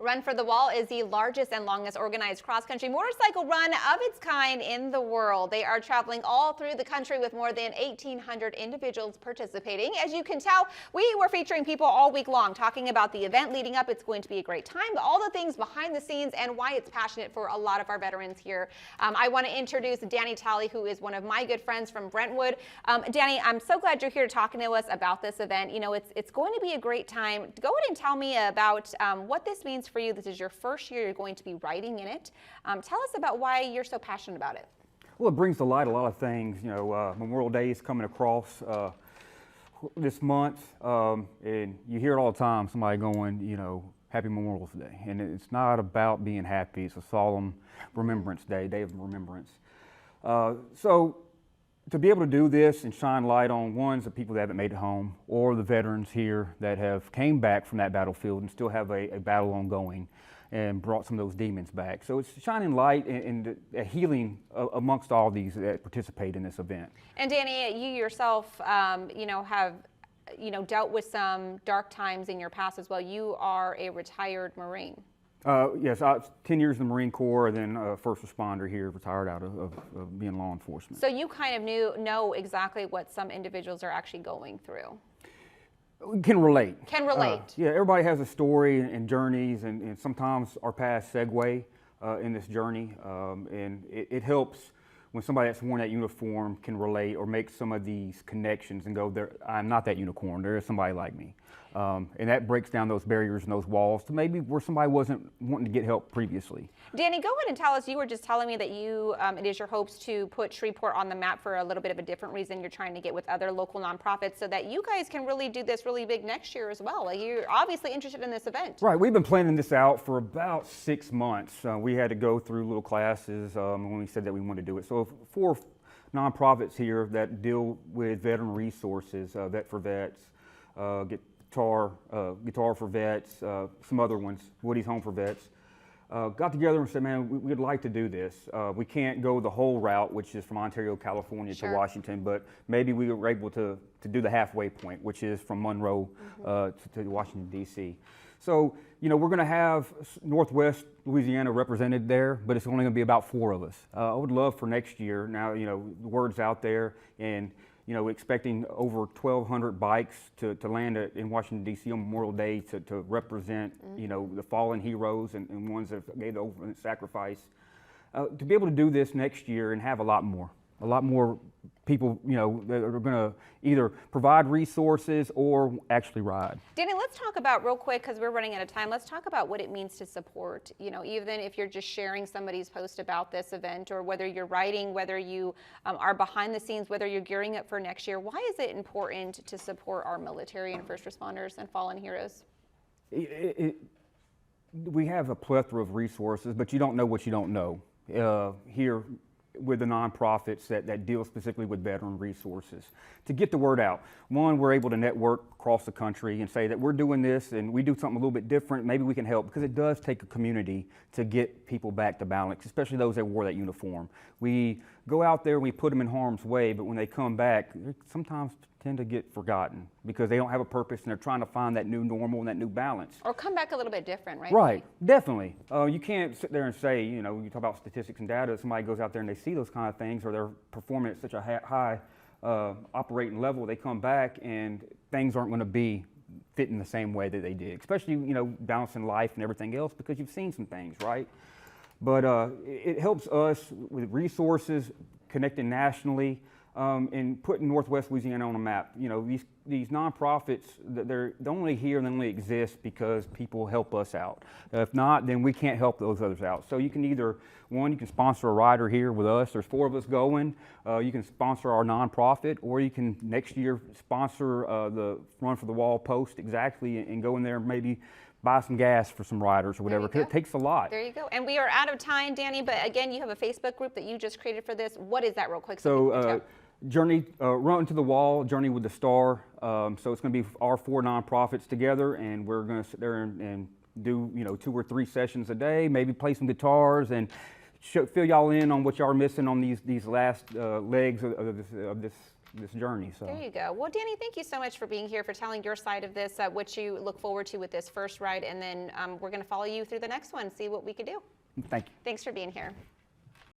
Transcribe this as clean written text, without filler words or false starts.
Run for the Wall is the largest and longest organized cross-country motorcycle run of its kind in the world. They are traveling all through the country with more than 1,800 individuals participating. As you can tell, we were featuring people all week long talking about the event leading up. It's going to be a great time, but all the things behind the scenes and why it's passionate for a lot of our veterans here. I want to introduce Danny Talley, who is one of my good friends from Brentwood. Danny, I'm so glad you're here talking to us about this event. You know, it's going to be a great time. Go ahead and tell me about what this means for you. This is your first year you're going to be riding in it. Tell us about why you're so passionate about it. Well, it brings to light a lot of things. You know, Memorial Day is coming across this month, and you hear it all the time, somebody going, you know, Happy Memorial Day. And it's not about being happy. It's a solemn Remembrance Day, Day of Remembrance. So to be able to do this and shine light on the people that haven't made it home, or the veterans here that have came back from that battlefield and still have a battle ongoing and brought some of those demons back. So it's shining light and a healing amongst all these that participate in this event. And Danny, you yourself, you know, have dealt with some dark times in your past as well. You are a retired Marine. Yes, I was 10 years in the Marine Corps, and then first responder here, retired out of being law enforcement. So you kind of know exactly what some individuals are actually going through. Can relate. Can relate. Yeah, everybody has a story and journeys, and sometimes our paths segue in this journey, and it helps when somebody that's worn that uniform can relate or make some of these connections and go, I'm not that unicorn, there is somebody like me. And that breaks down those barriers and those walls to maybe where somebody wasn't wanting to get help previously. Danny, go ahead and tell us, you were just telling me that it is your hopes to put Shreveport on the map for a little bit of a different reason. You're trying to get with other local nonprofits so that you guys can really do this really big next year as well. Like, you're obviously interested in this event. Right, we've been planning this out for about 6 months. We had to go through little classes when we said that we wanted to do it. So 4 nonprofits here that deal with veteran resources, Vet for Vets, Guitar for Vets, some other ones, Woody's Home for Vets, got together and said, man, we'd like to do this. We can't go the whole route, which is from Ontario, California to Washington, but maybe we were able to do the halfway point, which is from Monroe to Washington, D.C. So, you know, we're going to have Northwest Louisiana represented there, but it's only going to be about 4 of us. I would love for next year, now, you know, the word's out there, and you know, expecting over 1,200 bikes to land in Washington, D.C. on Memorial Day to represent, you know, the fallen heroes and ones that gave the ultimate sacrifice. To be able to do this next year and have a lot more people, you know, that are going to either provide resources or actually ride. Danny, let's talk about real quick, because we're running out of time, let's talk about what it means to support, you know, even if you're just sharing somebody's post about this event, or whether you're writing, whether you are behind the scenes, whether you're gearing up for next year. Why is it important to support our military and first responders and fallen heroes? We have a plethora of resources, but you don't know what you don't know. Here with the nonprofits that deal specifically with veteran resources. To get the word out, one, we're able to network across the country and say that we're doing this and we do something a little bit different, maybe we can help, because it does take a community to get people back to balance, especially those that wore that uniform. We go out there, we put them in harm's way, but when they come back, they sometimes tend to get forgotten because they don't have a purpose and they're trying to find that new normal and that new balance. Or come back a little bit different, right? Right, definitely. You can't sit there and say, you know, you talk about statistics and data, somebody goes out there and they see those kind of things, or they're performing at such a high operating level, they come back and things aren't going to be fitting the same way that they did, especially, you know, balancing life and everything else, because you've seen some things, right? But it helps us with resources, connecting nationally, and putting Northwest Louisiana on a map. You know, these nonprofits, they're only here and they only exist because people help us out. If not, then we can't help those others out. So you can either, one, you can sponsor a rider here with us. There's 4 of us going. You can sponsor our nonprofit, or you can next year sponsor the Run for the Wall post exactly and go in there and maybe buy some gas for some riders or whatever, because it takes a lot. There you go. And we are out of time, Danny, but again, you have a Facebook group that you just created for this. What is that real quick? So Journey, Run to the Wall, Journey with the Star. So it's going to be our 4 nonprofits together, and we're going to sit there and do, you know, 2 or 3 sessions a day, maybe play some guitars and fill y'all in on what y'all are missing on these last legs of this this journey. So there you go. Well, Danny, thank you so much for being here, for telling your side of this, what you look forward to with this first ride, and then we're going to follow you through the next one, see what we can do. thank you. Thanks for being here.